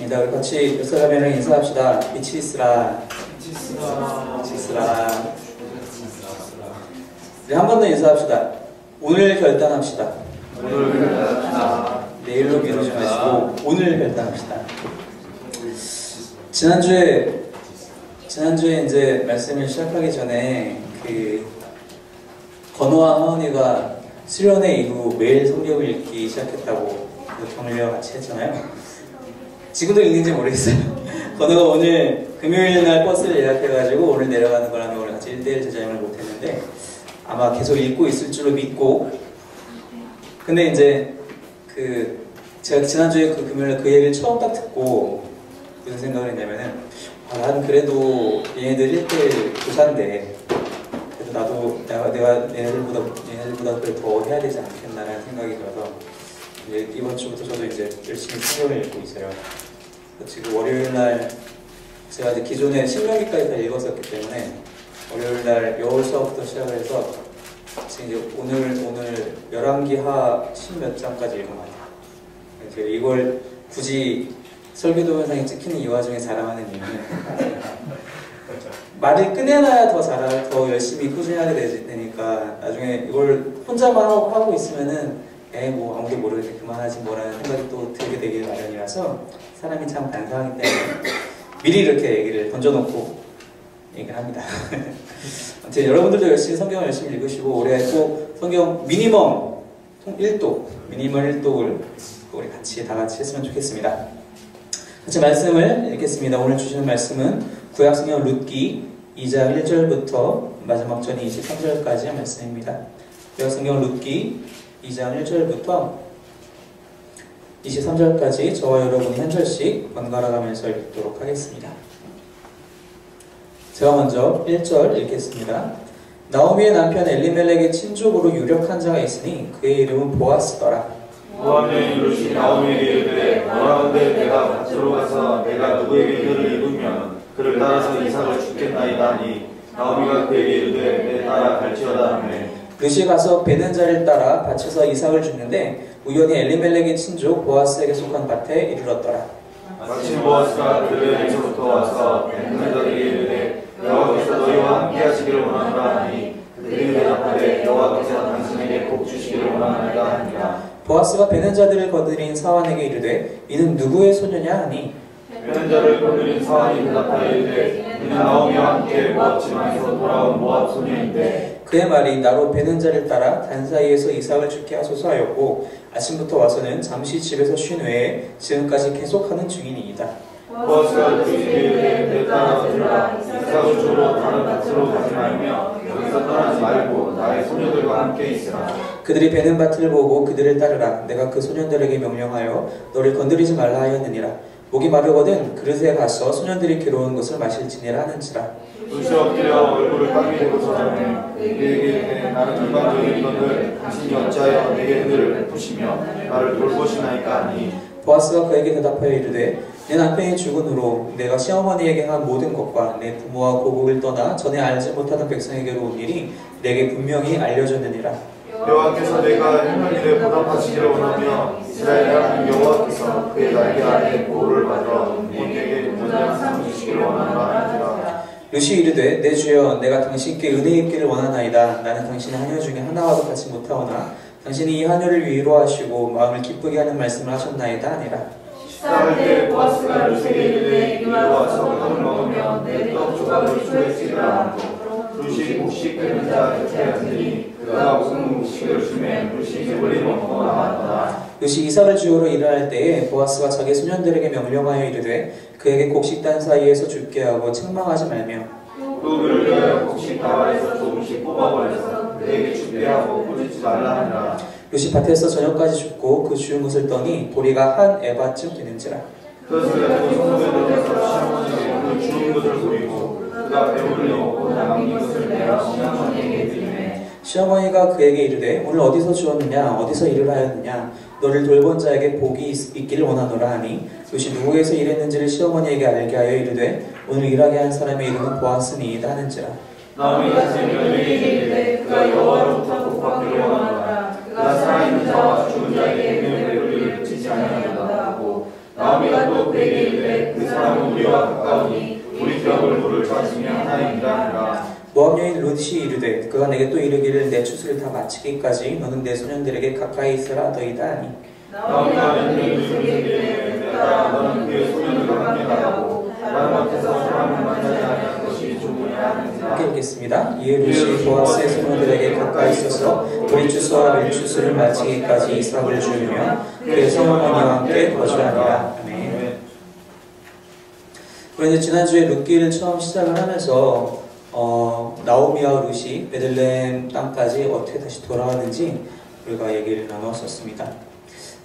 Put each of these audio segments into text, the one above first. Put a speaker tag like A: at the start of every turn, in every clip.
A: 알겠습니다. 우리 같이 옆사람이랑 인사합시다. 빛이 있으라. 빛이 있으라. 우리 한 번 더 인사합시다. 오늘 결단합시다.
B: 오늘 결단합시다.
A: 내일로 미루지 마시고 오늘 결단합시다. 지난주에 이제 말씀을 시작하기 전에 건우와 하은이가 수련회 이후 매일 성경을 읽기 시작했다고 경례와 같이 했잖아요. 지금도 읽는지 모르겠어요. 건우가 오늘 금요일 날 버스를 예약해가지고 오늘 내려가는 거라면 오늘 같이 1대1 제자임을 못했는데 아마 계속 읽고 있을 줄로 믿고, 근데 이제 제가 지난주에 금요일에 그 얘기를 처음 딱 듣고 무슨 생각을 했냐면은 나는 그래도 얘네들 1대1 교사인데 그래도 나도 내가 얘네들보다 그래 더 해야 되지 않겠나라는 생각이 들어서 이제 이번 주부터 저도 이제 열심히 성경을 읽고 있어요. 지금 월요일날 제가 이제 기존에 신명기까지 다 읽었었기 때문에 월요일날 여울 수업부터 시작을 해서 지금 이제 오늘 열왕기 하 10몇 장까지 읽은 것 같아요. 제가 이걸 굳이 설교 동영상에 찍히는 이 와중에 자랑하는 이유는 말을 꺼내놔야 더 열심히 꾸준히 하게 되니까 나중에 이걸 혼자만 하고 있으면은 뭐 아무도 모르게 그만하지 뭐라는 생각이 또 들게 되길 마련이라서 사람이 참 반사하기 때문에 미리 이렇게 얘기를 던져놓고 얘기를 합니다. 아무튼 여러분들도 성경을 열심히 읽으시고 올해 꼭 성경 미니멈 1독을 우리 다 같이 했으면 좋겠습니다. 같이 말씀을 읽겠습니다. 오늘 주시는 말씀은 구약성경 룻기 2장 1절부터 마지막 절 23절까지의 말씀입니다. 구약성경 룻기 2장 1절부터 23절까지 저와 여러분이 한 절씩 번갈아 가면서 읽도록 하겠습니다. 제가 먼저 1절 읽겠습니다. 나오미의 남편 엘리멜렉의 친족으로 유력한 자가 있으니 그의 이름은 보아스더라.
B: 보아스는 이르시 나오미에게 이르되 원하건대 내가 밭으로 가서 내가 누구에게 그를 입으면 그를 따라서 이삭을 죽겠나이다 하니 나오미가 그에게 이르되 내 딸아 갈지어다 하매
A: 룻이 가서 베는 자를 따라 밭에서 이삭을 줍는데 우연히 엘리멜렉의 친족 보아스에게 속한 밭에 이르렀더라.
B: 마침 보아스가 그들에게서부터 와서 베는 자들에게 이르되 여호와께서 너희와 함께 하시기를 원하노라 하니 그들이 대답하되 여호와께서 당신에게 복 주시기를 원하나이다 하니라.
A: 보아스가 베는 자들을 거느린 사환에게 이르되 이는 누구의 소녀냐 하니
B: 베는 자를 거느린 사환이 대답하여 이르되 이는 나오미와 함께 모압 지방에서 돌아온 모압 소녀인데
A: 그의 말이 나로 베는 자를 따라 단 사이에서 이삭을 죽게 하소서 하였고 아침부터 와서는 잠시 집에서 쉰 후에 지금까지 계속하는 중이니이다.
B: 보아스가 그에게 이르되 내 딸아 들으라 이삭을 주러 다른 밭으로 가지 말며 여기서 떠나지 말고 나의 소녀들과 함께 있으라.
A: 그들이 베는 밭을 보고 그들을 따르라. 내가 그 소년들에게 명령하여 너를 건드리지 말라 하였느니라. 목이 마르거든 그릇에 가서 소년들이 괴로운 것을 마실지니라 하는지라.
B: 룻이 엎드려 얼굴을 땅에 대고 전하매 그에게 이르되 나는 일반적인 것을 당신이 어찌하여 내게 은혜를 베푸시며 나를 돌보시나이까 하니
A: 보아스가 그에게 대답하여 이르되 내 남편이 죽은 후로 내가 시어머니에게 한 모든 것과 내 부모와 고국을 떠나 전에 알지 못하는 백성에게로 온 일이 내게 분명히 알려졌느니라.
B: 여호와께서 내가 행한 일에 보답하시기를 원하며 이스라엘 하나님 여호와께서 그의 날개 아래 보호를 받으러 내게 온전한 상 주시기를 원하노라 하니라.
A: 룻이 이르되 내 주여 내가 당신께 은혜 입기를 원하나이다. 나는 당신의 하녀 중에 하나와도 같이 못하오나 당신이 이 하녀를 위로하시고 마음을 기쁘게 하는 말씀을 하셨나이다 하니라.
B: 식사할 때 보아스가 룻에게 이르되 이리 와서 떡을 먹으며 내 떡 조각을 초했으리라 하고 룻이 곡식 베는 자 곁에 앉으니 그가 무슨 곡식을 주매 룻이 배불리 먹고 나왔더라.
A: 룻이 이삭을 주우러 일어날 때에 보아스가 자기 소년들에게 명령하여 이르되 그에게 곡식 단 사이에서 죽게 하고 책망하지 말며
B: 또 그를 위하여 곡식 다발에서 조금씩 뽑아버려서 그에게 죽게 하고 꾸짖지 말라 하니라.
A: 룻이 밭에서 저녁까지 죽고 그 주운 것을 떠니 보리가 한 에바쯤 되는지라.
B: 그것을 가지고 성소에서 시어머니에게 그 주운 것을 보이고 그가 배불리 먹고 남긴 것을 내어 시어머니에게 드리매
A: 시어머니가 그에게 이르되 오늘 어디서 주었느냐 어디서 일을 하였느냐 너를 돌본 자에게 복이 있기를 원하노라 하니 룻이 누구에서 일했는지를 시어머니에게 알게 하여 이르되 오늘 일하게 한 사람의 이름은 보아스니이다 하는지라.
B: 나오미가 제 며느리에게 이르되 그가 여호와로부터 복받기를 원하노라. 그가 살아있는 자와 죽은 자에게 은혜를 베풀기를 그치지 아니하노라 하고 나오미가 또 그에게 이르되 우리와 가까우니 우리 기업을 물을 찾으며 하나님이라.
A: 모압 여인 룻이 이르되 그가 내게 또 이르기를 내 추수를 다 마치기까지 너는 내 소년들에게 가까이 있으라 너희다 하니
B: 나오미가 맺는 소리를 따라 너는 그의 소년들과 함께 가라고 다른 곁에서 사람을 만나지 아니한 것이 좋으냐 하는지라.
A: 함께 읽겠습니다. 이에 룻이 보아스의 소년들에게 가까이 있어서 우리 추수와 밀추수를 마치기까지 이삭을 주며 그의 성어머니와 함께 거주하니라. 아멘. 우리 이제 지난주에 룻기를 처음 시작을 하면서 나오미와 룻이 베들레헴 땅까지 어떻게 다시 돌아왔는지 우리가 얘기를 나눴었습니다.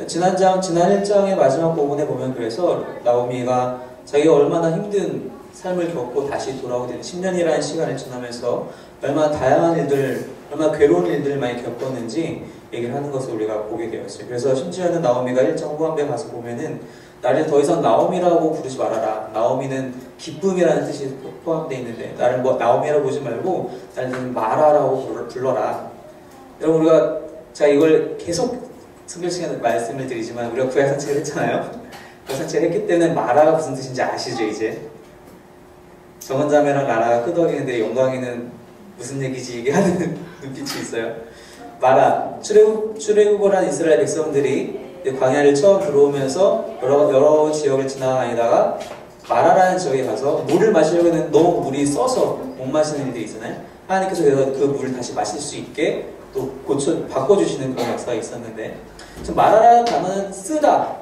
A: 지난 1장의 마지막 부분에 보면 그래서 나오미가 자기가 얼마나 힘든 삶을 겪고 다시 돌아오게 된 10년이라는 시간을 지나면서 얼마나 다양한 일들, 얼마나 괴로운 일들을 많이 겪었는지 얘기를 하는 것을 우리가 보게 되었어요. 그래서 심지어는 나오미가 1장 후반부에 가서 보면은 나를 더 이상 나오미라고 부르지 말아라. 나오미는 기쁨이라는 뜻이 포함되어 있는데 나를 뭐 나오미라고 부르지 말고 나를 마라라고 불러라. 여러분 우리가 제가 이걸 계속 성경 시간에 말씀을 드리지만 우리가 구약 산책을 했잖아요. 구약 산책을 했기 때문에 마라가 무슨 뜻인지 아시죠 이제? 정원자매랑 나라가 끄덕이는데 영광이는 무슨 얘기지 이게 하는 눈빛이 있어요. 마라, 출애굽을 한 이스라엘 백성들이 광야를 처음 들어오면서 여러 지역을 지나다니다가 마라라는 지역에 가서 물을 마시려고 했는데 너무 물이 써서 못 마시는 일들이 있잖아요. 하나님께서 그래서 그 물을 다시 마실 수 있게 또 바꿔주시는 그런 역사가 있었는데 마라라는 단어는 쓰다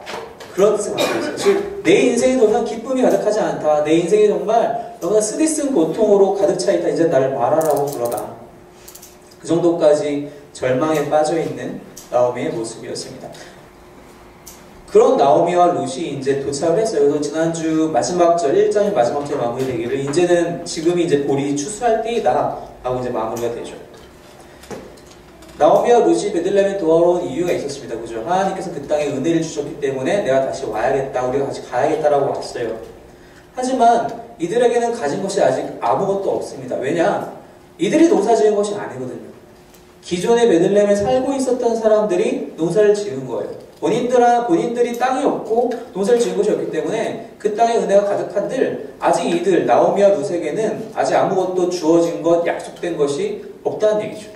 A: 그런 뜻을 갖고 있어요. 즉 내 인생이 더 이상 기쁨이 가득하지 않다. 내 인생이 정말 너무나 쓰디쓴 고통으로 가득 차 있다. 이제 나를 마라라고 불러라. 그 정도까지 절망에 빠져있는 나오미의 모습이었습니다. 그런 나오미와 룻이 이제 도착을 했어요. 그래서 지난주 마지막 절, 1장의 마지막 절 마무리되기를 이제는 지금이 이제 볼이 추수할 때이다 하고 이제 마무리가 되죠. 나오미와 룻이 베들레헴에 돌아온 이유가 있었습니다. 그죠? 하나님께서 그 땅에 은혜를 주셨기 때문에 내가 다시 와야겠다, 우리가 같이 가야겠다라고 왔어요. 하지만 이들에게는 가진 것이 아직 아무것도 없습니다. 왜냐? 이들이 농사 지은 것이 아니거든요. 기존에 베들레헴에 살고 있었던 사람들이 농사를 지은 거예요. 본인들이 땅이 없고 농사를 지은 것이 없기 때문에 그 땅에 은혜가 가득한들 아직 이들 나오미와 룻에게는 아직 아무것도 주어진 것, 약속된 것이 없다는 얘기죠.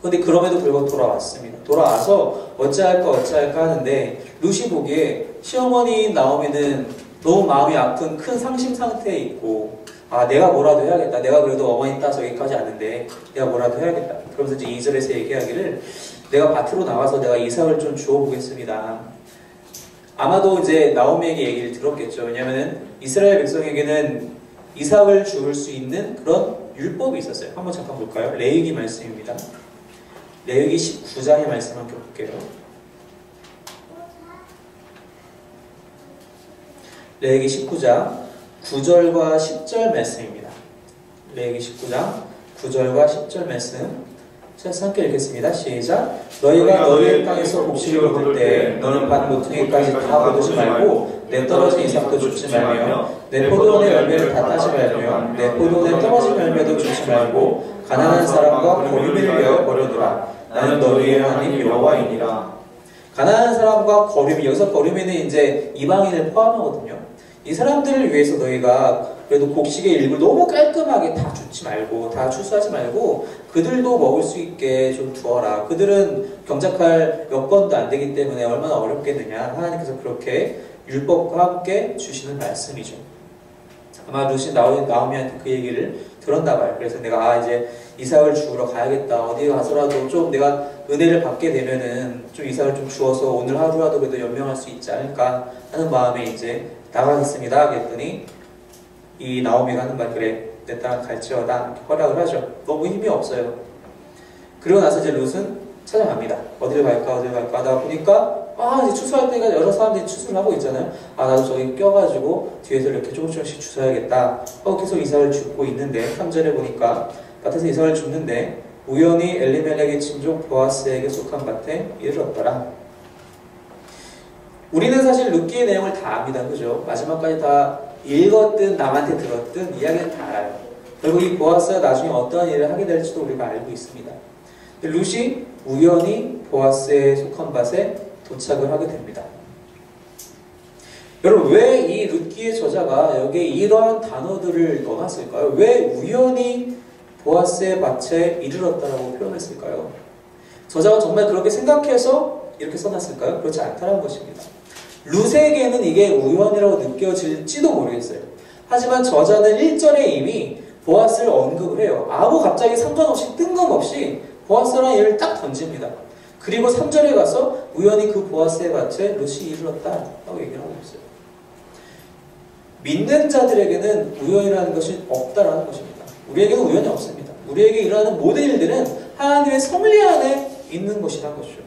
A: 그런데 그럼에도 불구하고 돌아왔습니다. 돌아와서 어찌할까 하는데 룻이 보기에 시어머니 나오미는 너무 마음이 아픈 큰 상심 상태에 있고 내가 뭐라도 해야겠다. 내가 그래도 어머니 따서 여기까지 왔는데 내가 뭐라도 해야겠다. 그러면서 이제 2절에서 얘기하기를 내가 밭으로 나가서 내가 이삭을 좀 주워보겠습니다. 아마도 이제 나오미에게 얘기를 들었겠죠. 왜냐하면 이스라엘 백성에게는 이삭을 주울 수 있는 그런 율법이 있었어요. 한번 잠깐 볼까요? 레위기 말씀입니다. 레위기 19장의 말씀 한번 볼게요. 레위기 19장 9절과 10절 말씀입니다. 레위기 19장 9절과 10절 말씀 자, 함께 읽겠습니다. 시작. 너희가 너희의 땅에서 곡식을 거둘 때 너는 밭 모퉁이까지 다 거두지 말고 내 떨어진 이삭도 줍지 말며 내 포도원의 열매를 다 따지 말며 내 포도원에 떨어진 열매도 줍지 말고 가난한 사람과 거류민을 위하여 버려두라. 나는 너희의 하나님 여호와이니라. 가난한 사람과 거류민, 여기서 거류민은 이제 이방인을 포함하거든요. 이 사람들을 위해서 너희가 그래도 곡식의 일부를 너무 깔끔하게 다 줍지 말고 다 추수하지 말고 그들도 먹을 수 있게 좀 두어라. 그들은 경작할 여건도 안 되기 때문에 얼마나 어렵겠느냐. 하나님께서 그렇게 율법과 함께 주시는 말씀이죠. 아마 룻이 나오미한테 그 얘기를 들었나 봐요. 그래서 내가 이제 이삭을 주우러 가야겠다. 어디 가서라도 좀 내가 은혜를 받게 되면은 좀 이삭을 좀 주어서 오늘 하루라도 그래도 연명할 수 있지 않을까 하는 마음에 이제 나가겠습니다. 그랬더니 이 나오미가 하는 말, 그래 내 땅 갈지어다 허락을 하죠. 너무 힘이 없어요. 그리고 나서 이제 룻은 찾아갑니다. 어딜 갈까 하다 보니까 이제 추수할 때가 여러 사람들이 추수를 하고 있잖아요. 나도 저기 껴가지고 뒤에서 이렇게 조금씩 주워야겠다. 계속 이삭을 줍고 있는데 3절에 보니까 밭에서 이삭을 줍는데 우연히 엘리멜렉의 친족 보아스에게 속한 밭에 이르렀더라. 우리는 사실 룻기의 내용을 다 압니다. 그죠? 마지막까지 다 읽었든 남한테 들었든 이야기는 다 알아요. 그리고 이 보아스가 나중에 어떠한 일을 하게 될지도 우리가 알고 있습니다. 룻이 우연히 보아스에 속한 밭에 도착을 하게 됩니다. 여러분, 왜 이 룻기의 저자가 여기에 이러한 단어들을 넣어놨을까요? 왜 우연히 보아스의 밭에 이르렀다라고 표현했을까요? 저자가 정말 그렇게 생각해서 이렇게 써놨을까요? 그렇지 않다는 것입니다. 룻에게는 이게 우연이라고 느껴질지도 모르겠어요. 하지만 저자는 1절에 이미 보아스를 언급을 해요. 아무 갑자기 상관없이 뜬금없이 보아스라는 예를 딱 던집니다. 그리고 3절에 가서 우연히 그 보아스의 밭에 룻이 이르렀다라고 얘기를 하고 있어요. 믿는 자들에게는 우연이라는 것이 없다라는 것입니다. 우리에게는 우연이 없습니다. 우리에게 일어나는 모든 일들은 하나님의 섭리 안에 있는 것이라는 것이죠.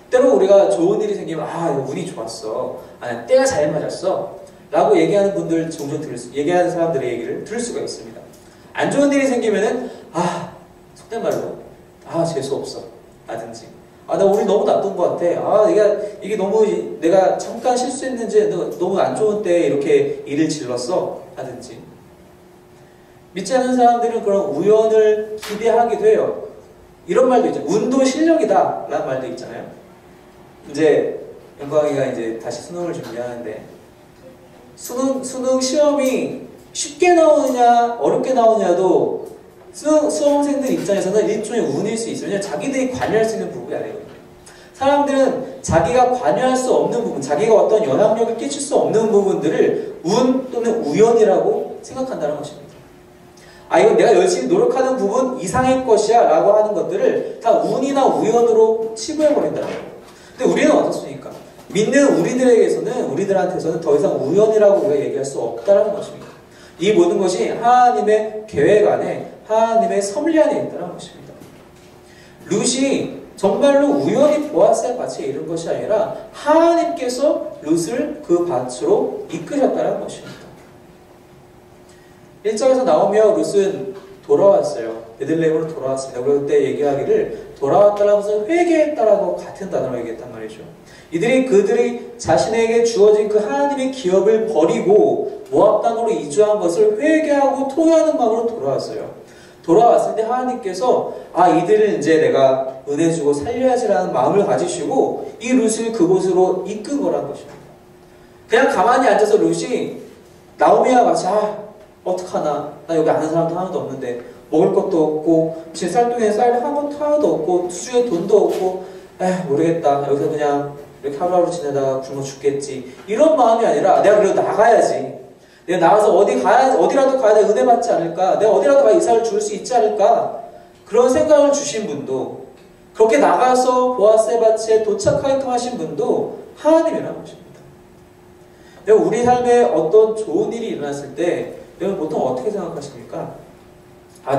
A: 때로 우리가 좋은 일이 생기면 운이 좋았어, 때가 잘 맞았어 라고 얘기하는 분들 종종 얘기하는 사람들의 얘기를 들을 수가 있습니다. 안 좋은 일이 생기면은 속된 말로 재수없어 라든지 나 오늘 너무 나쁜 것 같아, 이게 너무 내가 잠깐 실수했는지 너무 안 좋은 때에 이렇게 일을 질렀어 라든지. 믿지 않는 사람들은 그런 우연을 기대하기도 해요. 이런 말도 있죠. 운도 실력이다 라는 말도 있잖아요. 이제 영광이가 이제 다시 수능을 준비하는데 수능 시험이 쉽게 나오느냐 어렵게 나오느냐도 수험생들 입장에서는 일종의 운일 수 있어요. 왜냐하면 자기들이 관여할 수 있는 부분이 아니거든요. 사람들은 자기가 관여할 수 없는 부분, 자기가 어떤 영향력을 끼칠 수 없는 부분들을 운 또는 우연이라고 생각한다는 것입니다. 이건 내가 열심히 노력하는 부분 이상의 것이야 라고 하는 것들을 다 운이나 우연으로 치부해버린다는 거예요. 근데 우리는 어떻습니까? 믿는 우리들한테서는 더 이상 우연이라고 우리가 얘기할 수 없다는 것입니다. 이 모든 것이 하나님의 계획 안에, 하나님의 섭리 안에 있다는 것입니다. 룻이 정말로 우연히 보아스의 밭에 이른 것이 아니라 하나님께서 룻을 그 밭으로 이끄셨다는 것입니다. 1절에서 나오며 룻은 돌아왔어요. 베들레헴으로 돌아왔습니다. 그리고 그때 얘기하기를 돌아왔다는 것은 회개했다라고 같은 단어로 얘기했단 말이죠. 그들이 자신에게 주어진 그 하나님의 기업을 버리고 모압 땅으로 이주한 것을 회개하고 통회하는 마음으로 돌아왔어요. 돌아왔을 때 하나님께서 이들을 이제 내가 은혜 주고 살려야지라는 마음을 가지시고 이 룻을 그곳으로 이끈 거란 것입니다. 그냥 가만히 앉아서 룻이 나오미와 같이 어떡하나, 나 여기 아는 사람도 하나도 없는데 먹을 것도 없고 제 쌀통에 쌀 한 번 하나도 없고 수중에 돈도 없고 모르겠다, 여기서 그냥 이렇게 하루하루 지내다가 굶어 죽겠지, 이런 마음이 아니라 내가 그래도 나가야지, 내가 나가서 어디라도 가야 돼, 은혜 받지 않을까, 내가 어디라도 가야 이사를 줄 수 있지 않을까, 그런 생각을 주신 분도, 그렇게 나가서 보아스의 밭에 도착하게끔 하신 분도 하나님이라는 것입니다. 우리 삶에 어떤 좋은 일이 일어났을 때 여러분 보통 어떻게 생각하십니까?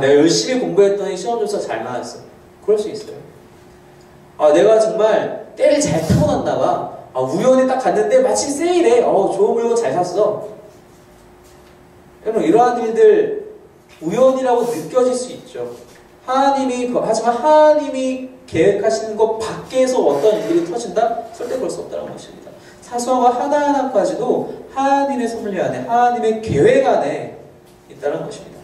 A: 내가 열심히 공부했더니 시험 점수가 잘 나왔어. 그럴 수 있어요. 내가 정말 때를 잘 타고 났나 봐. 우연히 딱 갔는데 마침 세일해. 좋은 물건 잘 샀어. 여러분, 이러한 일들 우연이라고 느껴질 수 있죠. 하지만 하나님이 계획하시는 것 밖에서 어떤 일들이 터진다? 절대 그럴 수 없다는 것입니다. 사소한 것 하나하나까지도 하나님의 섭리 안에, 하나님의 계획 안에 있다는 것입니다.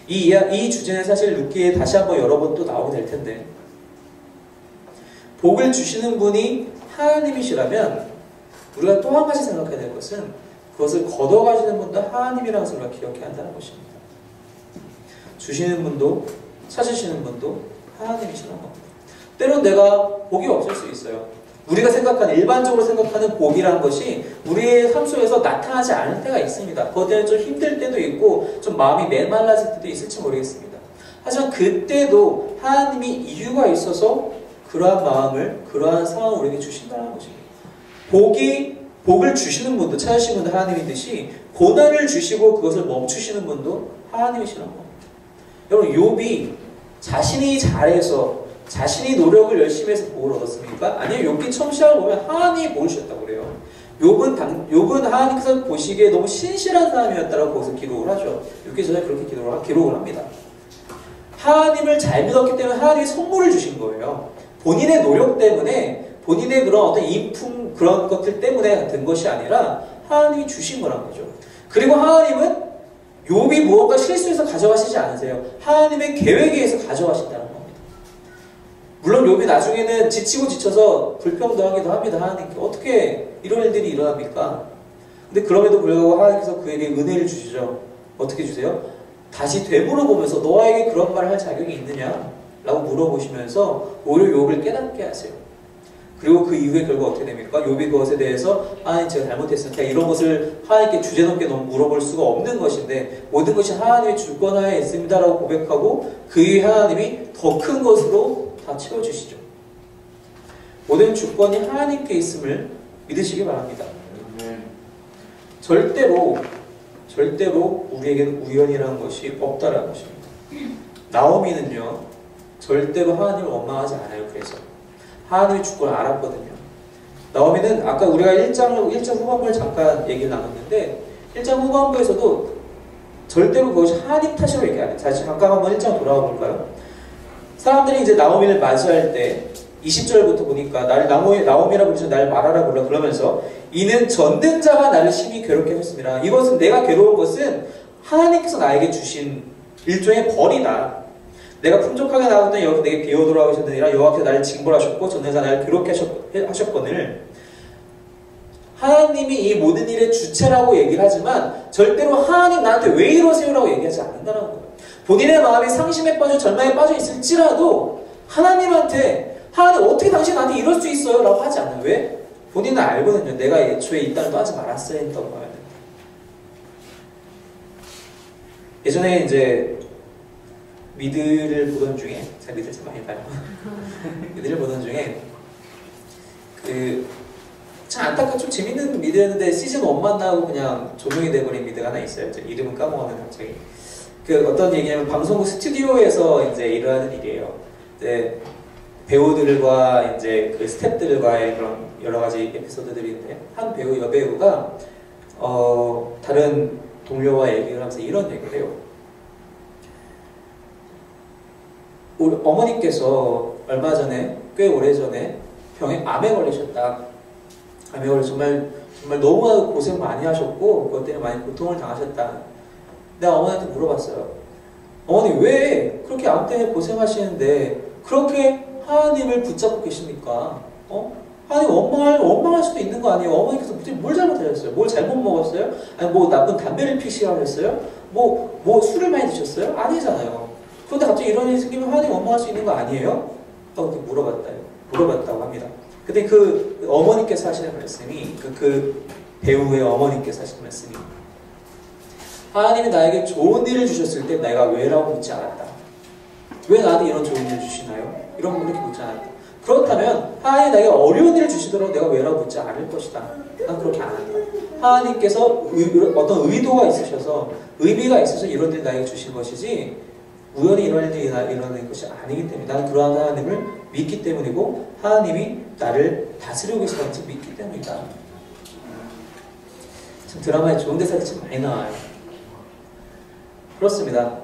A: 이 주제는 사실 룻기에 다시 한번 여러 번 또 나오게 될 텐데, 복을 주시는 분이 하나님이시라면 우리가 또 한 가지 생각해야 될 것은 그것을 걷어가시는 분도 하나님이라는 것을 우리가 기억해야 한다는 것입니다. 주시는 분도 찾으시는 분도 하나님이시라는 겁니다. 때론 내가 복이 없을 수 있어요. 우리가 일반적으로 생각하는 복이라는 것이 우리의 삶 속에서 나타나지 않을 때가 있습니다. 그때는 좀 힘들 때도 있고 좀 마음이 메말라질 때도 있을지 모르겠습니다. 하지만 그때도 하나님이 이유가 있어서 그러한 마음을, 그러한 상황을 우리에게 주신다는 것입니다. 복을 주시는 분도, 찾으시는 분도 하나님이듯이 고난을 주시고 그것을 멈추시는 분도 하나님이시라는 겁니다. 여러분, 욥이 자신이 잘해서 자신이 노력을 열심히 해서 복을 얻었습니까? 아니요. 욥기 처음 시작을 보면 하나님이 복을 주셨다고 그래요. 욥은 하나님께서 보시기에 너무 신실한 사람이었다고 거기서 기록을 하죠. 욥기 전에 그렇게 기록을 합니다. 하나님을 잘 믿었기 때문에 하나님이 선물을 주신 거예요. 본인의 노력 때문에, 본인의 그런 어떤 인품, 그런 것들 때문에 된 것이 아니라 하나님이 주신 거란 거죠. 그리고 하나님은 욥이 무언가 실수해서 가져가시지 않으세요. 하나님의 계획에 의해서 가져가신다는 겁니다. 물론 욥이 나중에는 지치고 지쳐서 불평당하기도 합니다. 하나님께 어떻게 이런 일들이 일어납니까? 근데 그럼에도 불구하고 하나님께서 그에게 은혜를 주시죠. 어떻게 주세요? 다시 되물어보면서 너에게 그런 말을 할 자격이 있느냐? 라고 물어보시면서 오히려 욥을 깨닫게 하세요. 그리고 그 이후에 결국 어떻게 됩니까? 욥이 그것에 대해서 하나님 제가 잘못했으니까 이런 것을 하나님께 주제넘게 너무 물어볼 수가 없는 것인데 모든 것이 하나님의 주권하에 있습니다라고 고백하고 그 이후에 하나님이 더 큰 것으로 다 채워주시죠. 모든 주권이 하나님께 있음을 믿으시기 바랍니다. 절대로 우리에게는 우연이라는 것이 없다라는 것입니다. 나오미는요 절대로 하나님을 원망하지 않아요. 그래서 하나님의 주권을 알았거든요. 나오미는 아까 우리가 1장 후반부를 잠깐 얘기를 나눴는데 1장 후반부에서도 절대로 그것이 하나님 탓이라고 얘기 안 해요. 다시 잠깐 한번 1장 돌아와 볼까요? 사람들이 이제 나오미를 맞이할 때 20절부터 보니까 나를 나오미라 부르셔 나를 말하라 불러 그러면서 이는 전능자가 나를 심히 괴롭게 하셨습니다. 이것은 내가 괴로운 것은 하나님께서 나에게 주신 일종의 벌이다. 내가 풍족하게 나왔더니 여호와께서 내게 비오도록 하셨느니라. 여호와께서 나를 징벌하셨고 전능자 나를 괴롭게 하셨거늘 하나님이 이 모든 일의 주체라고 얘기를 하지만 절대로 하나님 나한테 왜 이러세요라고 얘기하지 않는다는 거예요. 본인의 마음이 상심에 빠져 절망에 빠져 있을지라도 하나님한테 하나님 어떻게 당신 나한테 이럴 수 있어요? 라고 하지 않아요. 왜? 본인은 알거든요. 내가 애초에 이 땅을 떠나지 말았어야 했다고 하면. 예전에 이제 미드를 보던 중에 제가 미드를 참 많이 봐요. 미드를 보던 중에 참 안타깝고 좀 재밌는 미드였는데 시즌 1만 나오고 그냥 조용히 돼버린 미드가 하나 있어요. 이름은 까먹었는데 갑자기 어떤 얘기냐면 방송국 스튜디오에서 이제 일어나는 일이에요. 이제 배우들과 이제 그 스태프들과의 그런 여러 가지 에피소드들이 있는데 한 배우 여배우가 다른 동료와 얘기를 하면서 이런 얘기를 해요. 우리 어머니께서 얼마 전에 꽤 오래 전에 암에 걸리셨다. 암에 걸려 정말 너무나도 고생 많이 하셨고 그것 때문에 많이 고통을 당하셨다. 내가 어머니한테 물어봤어요. 어머니 왜 그렇게 암 때문에 고생하시는데 그렇게 하나님을 붙잡고 계십니까? 하나님 원망할 수도 있는 거 아니에요? 어머니께서 뭘 잘못하셨어요? 뭘 잘못 먹었어요? 아니 뭐 나쁜 담배를 피시하셨어요? 뭐 술을 많이 드셨어요? 아니잖아요. 그런데 갑자기 이런 일이 생기면 하나님 원망할 수 있는 거 아니에요? 라고 물어봤다고 합니다. 근데 그 어머니께서 하시는 말씀이 그 배우의 어머니께서 하시는 말씀이 하나님이 나에게 좋은 일을 주셨을 때 내가 왜라고 묻지 않았다. 왜 나한테 이런 좋은 일을 주시나요? 이런 거 그렇게 묻지 않았다. 그렇다면 하나님이 나에게 어려운 일을 주시더라도 내가 왜라고 묻지 않을 것이다. 난 그렇게 안 한다. 하나님께서 어떤 의도가 있으셔서 의미가 있어서 이런 일을 나에게 주신 것이지 우연히 이런 일들이 일어나는 것이 아니기 때문에 나는 그러한 하나님을 믿기 때문이고 하나님이 나를 다스리고 계시다는 것을 믿기 때문이다. 참 드라마에 좋은 대사들이 참 많이 나와요. 그렇습니다.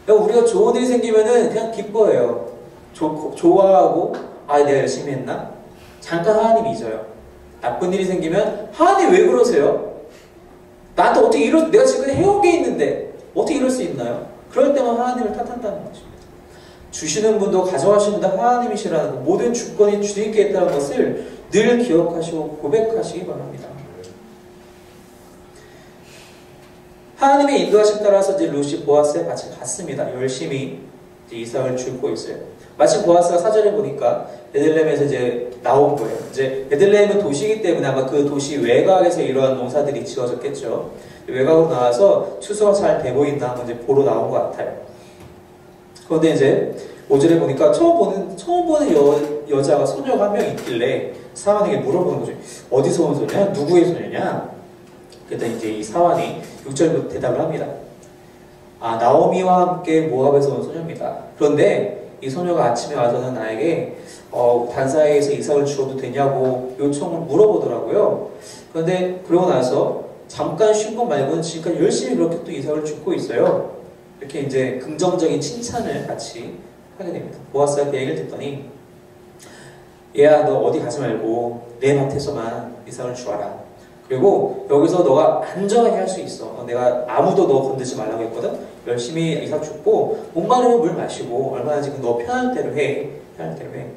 A: 우리가 좋은 일이 생기면은 그냥 기뻐해요. 좋아하고 내가 열심히 했나? 잠깐 하나님 잊어요. 나쁜 일이 생기면 하나님 왜 그러세요? 나한테 어떻게 내가 지금 해온 게 있는데 어떻게 이럴 수 있나요? 그럴 때만 하나님을 탓한다는 것입니다. 주시는 분도 가져가시는 분도 하나님이시라는 것, 모든 주권이 주님께 있다는 것을 늘 기억하시고 고백하시기 바랍니다. 하나님의 인도하심 따라서 이제 룻이 보아스의 밭에 갔습니다. 열심히 이제 이삭을 줍고 있어요. 마침 보아스가 사절에 보니까 베들레헴에서 이제 나온 거예요. 이제 베들레헴은 도시이기 때문에 아마 그 도시 외곽에서 이러한 농사들이 지어졌겠죠. 외곽으로 나와서 추수가 잘 돼 보인다 한번 이제 보러 나온 것 같아요. 그런데 이제 5절에 보니까 처음 보는 여자가 소녀가 한 명 있길래 사환에게 물어보는 거죠. 어디서 온 소녀냐? 누구의 소녀냐? 그랬더니 이제 이 사환이 6절부터 대답을 합니다. 나오미와 함께 모압에서 온 소녀입니다. 그런데 이 소녀가 아침에 와서는 나에게 단사에서 이삭을 주어도 되냐고 요청을 물어보더라고요. 그런데 그러고 나서 잠깐 쉰 것 말고는 지금까지 열심히 그렇게 또 이삭을 줍고 있어요. 이렇게 이제 긍정적인 칭찬을 같이 하게 됩니다. 보아스가 그 얘기를 듣더니 얘야 너 어디 가지 말고 내 밭에서만 이삭을 주어라. 그리고 여기서 너가 안전하게 할 수 있어. 내가 아무도 너 건들지 말라고 했거든. 열심히 이삭 줍고 목마르면 물 마시고 얼마나 지금 너 편할 대로 해. 할 때문에.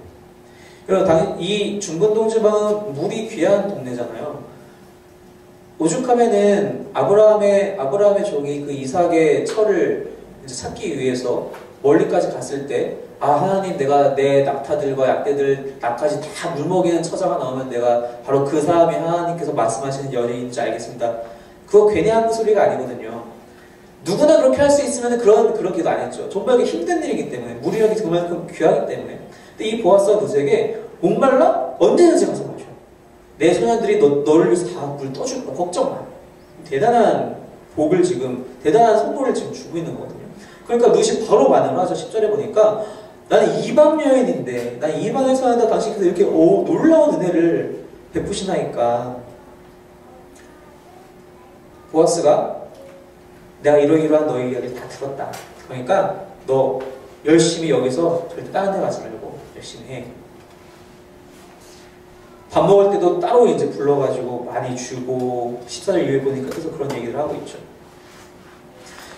A: 여러분, 이 중근동 지방은 물이 귀한 동네잖아요. 오죽하면은 아브라함의 종이 그 이삭의 철을 이제 찾기 위해서 멀리까지 갔을 때, 아, 하나님, 내가 내 낙타들과 약대들, 나까지 다 물먹이는 처자가 나오면 내가 바로 그 사람이 하나님께서 말씀하시는 연예인인지 알겠습니다. 그거 괜히 하는 소리가 아니거든요. 누구나 그렇게 할 수 있으면 그런 기도 안 했죠. 정말 힘든 일이기 때문에, 물이력이 그만큼 귀하기 때문에. 근데 이 보아스가 루스에게 목말라? 언제든지 가서 마셔. 내 소년들이 너를 위해서 다 물 떠줄 거야. 걱정 마. 대단한 복을 대단한 선물을 지금 주고 있는 거거든요. 그러니까 루시 바로 반응을 하죠. 10절에 보니까 나는 이방 여인인데, 난 이방에 사는데 당신께서 이렇게 놀라운 은혜를 베푸시나이까. 보아스가 내가 이러이러한 너의 이야기를 다 들었다. 그러니까 너 열심히 여기서 절대 다른 데 가지 말고 열심히 해. 밥 먹을 때도 따로 이제 불러가지고 많이 주고 14절 이후에 보니까 계속 그런 얘기를 하고 있죠.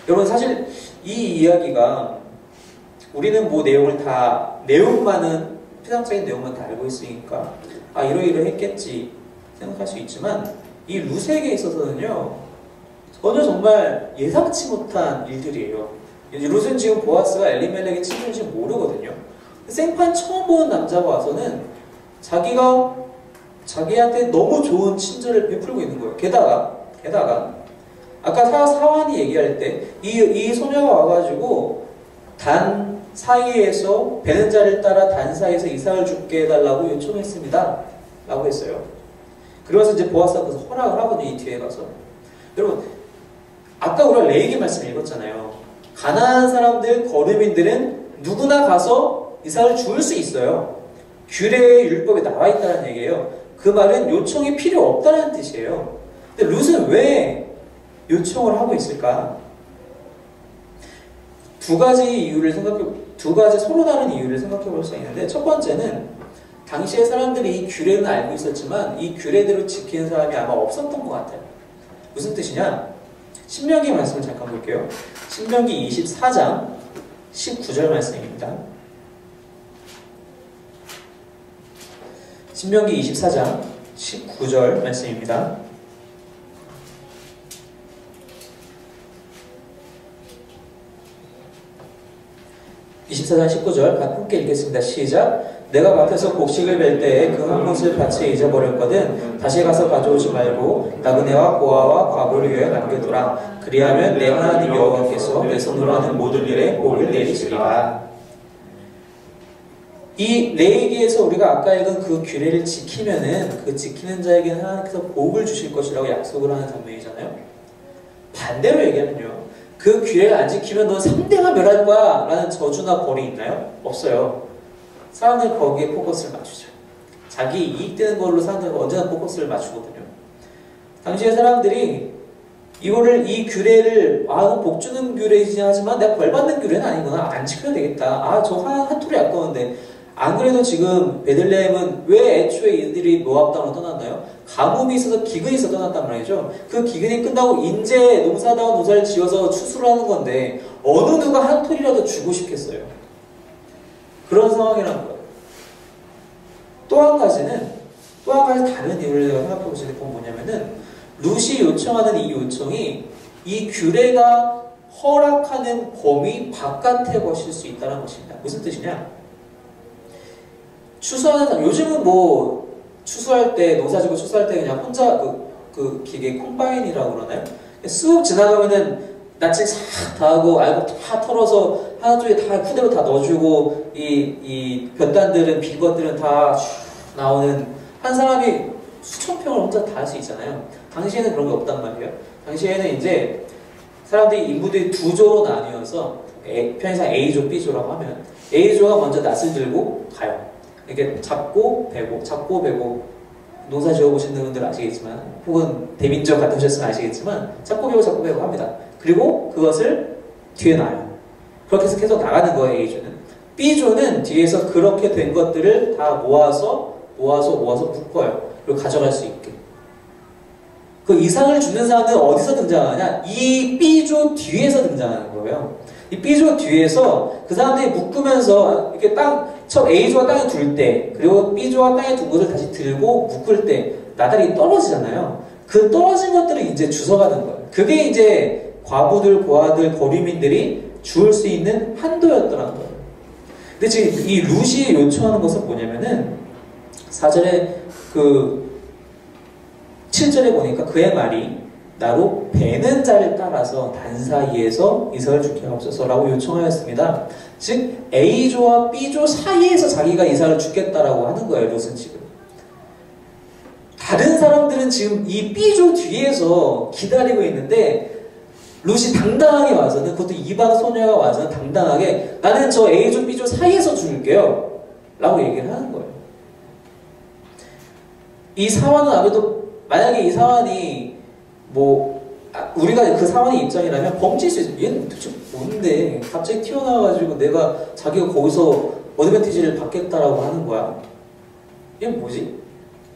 A: 여러분, 사실 이 이야기가 우리는 뭐 내용만은 피상적인 내용만 다 알고 있으니까 아, 이러이러했겠지 생각할 수 있지만 이 루스에게 있어서는요, 전혀 정말 예상치 못한 일들이에요. 루스는 지금 보아스가 엘리멜렉의 친구인지 모르거든요. 생판 처음 보는 남자가 와서는 자기한테 너무 좋은 친절을 베풀고 있는 거예요. 게다가 아까 사환이 얘기할 때 이 소녀가 와가지고 단 사이에서 베는 자를 따라 단 사이에서 이삭을 죽게 해달라고 요청했습니다 라고 했어요. 그러면서 이제 보아스가 그래서 허락을 하거든요. 이 뒤에 가서. 여러분, 아까 우리가 레위기 말씀 읽었잖아요. 가난한 사람들, 거류민들은 누구나 가서 이삭을 죽을 수 있어요. 규례의 율법에 나와 있다는 얘기예요. 그 말은 요청이 필요 없다는 뜻이에요. 근데 룻은 왜 요청을 하고 있을까? 두 가지 서로 다른 이유를 생각해 볼 수 있는데, 첫 번째는 당시의 사람들이 이 규례는 알고 있었지만 이 규례대로 지키는 사람이 아마 없었던 것 같아요. 무슨 뜻이냐? 신명기 말씀을 잠깐 볼게요. 신명기 24장 19절 말씀입니다. 신명기 24장 19절 말씀입니다. 24장 19절 함께 읽겠습니다. 시작. 내가 밭에서 곡식을 벨 때에 그 한 것을 밭에 잊어버렸거든 다시 가서 가져오지 말고 나그네와 고아와 과부를 위하여 남겨두라. 그리하면 내 하나님 여호와께서 내 손으로 하는 모든 일에 복을 내리시리라. 이 레위기에서 우리가 아까 읽은 그 규례를 지키면은 그 지키는 자에게는 하나님께서 복을 주실 것이라고 약속을 하는 장면이잖아요. 반대로 얘기하면요, 그 규례를 안 지키면 너 3대가 멸할 거야 라는 저주나 벌이 있나요? 없어요. 사람들은 거기에 포커스를 맞추죠. 자기 이익되는 걸로 사람들은 언제나 포커스를 맞추거든요. 당시의 사람들이 이 규례를 복 주는 규례이지 하지만 내가 벌 받는 규례는 아니구나, 안 지켜야 되겠다, 저 한 톨이 아까운데. 안 그래도 지금 베들레헴은 왜 애초에 이들이 모압 땅으로 떠났나요? 가뭄이 있어서 기근이 있어서 떠났단 말이죠. 그 기근이 끝나고 인제 농사다운 농사를 지어서 추수를 하는 건데 어느 누가 한 톨이라도 주고 싶겠어요. 그런 상황이라는 거예요. 또 한 가지 다른 이유를 내가 생각해 보실 때 보면 뭐냐면은 룻이 요청하는 이 요청이 이 규례가 허락하는 범위 바깥의 것일 수 있다는 것입니다. 무슨 뜻이냐? 추수하는 사람, 요즘은 뭐 추수할 때, 농사지고 추수할 때 그냥 혼자 그 기계 콤바인이라고 그러나요? 쑥 지나가면은 낯을 싹 다 하고 알곡 다 털어서 하나 쪽에 다 그대로 다 넣어주고 이 볕단들은 빈 것들은 다 나오는, 한 사람이 수천 평을 혼자 다 할 수 있잖아요. 당시에는 그런 게 없단 말이에요. 당시에는 이제 사람들이 인부들이 두 조로 나뉘어서 편의상 A조, B조라고 하면 A조가 먼저 낯을 들고 가요. 이렇게 잡고 베고 농사 지어보신 분들 아시겠지만, 혹은 대민족 갔다 오셨으면 아시겠지만 잡고 베고 합니다. 그리고 그것을 뒤에 놔요. 그렇게 해서 계속 나가는 거예요. A조는. B조는 뒤에서 그렇게 된 것들을 다 모아서 묶어요. 그리고 가져갈 수 있게. 그 이상을 주는 사람은 어디서 등장하냐? 이 B조 뒤에서 등장하는 거예요. 이 B조 뒤에서 그 사람들이 묶으면서 이렇게 딱 첫 A조와 땅에 둘 때, 그리고 B조와 땅에 둔 것을 다시 들고 묶을 때 나달이 떨어지잖아요. 그 떨어진 것들을 이제 주워가는 거예요. 그게 이제 과부들, 고아들, 거류민들이 주울 수 있는 한도였더라는 거예요. 근데 지금 이 룻이 요청하는 것은 뭐냐면은 4절에 7절에 보니까 그의 말이 나로 베는 자를 따라서 단 사이에서 이삭을 죽게 하옵소서라고 요청하였습니다. 즉 A조와 B조 사이에서 자기가 이삭을 죽겠다라고 하는 거예요. 룻은 지금. 다른 사람들은 지금 이 B조 뒤에서 기다리고 있는데 룻이 당당하게 와서는, 그것도 이방 소녀가 와서는 당당하게 나는 저 A조 B조 사이에서 죽을게요 라고 얘기를 하는 거예요. 이 사환은 아무래도 만약에 이 사환이 우리가 그 사환의 입장이라면 벙칠 수 있어요. 얘는 도대체 뭔데 갑자기 튀어나와가지고 내가 자기가 거기서 어드밴티지를 받겠다라고 하는 거야. 얘는 뭐지?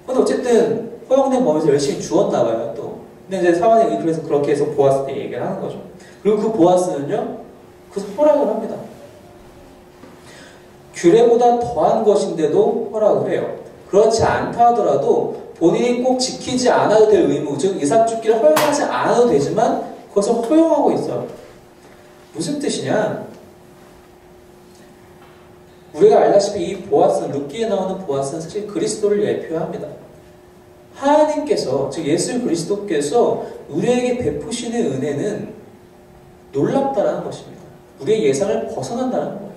A: 근데 어쨌든 허용된 범위에서 열심히 주었나봐요 또. 근데 이제 사환이 그래서 그렇게 해서 보아스한테 얘기를 하는 거죠. 그리고 그 보아스는요, 그래서 허락을 합니다. 규례보다 더한 것인데도 허락을 해요. 그렇지 않다 하더라도 본인이 꼭 지키지 않아도 될 의무, 즉 이삭 죽기를 허용하지 않아도 되지만 그것을 허용하고 있어요. 무슨 뜻이냐? 우리가 알다시피 이 보아스는, 룻기에 나오는 보아스는 사실 그리스도를 예표합니다. 하나님께서, 즉 예수 그리스도께서 우리에게 베푸시는 은혜는 놀랍다라는 것입니다. 우리의 예상을 벗어난다는 거예요.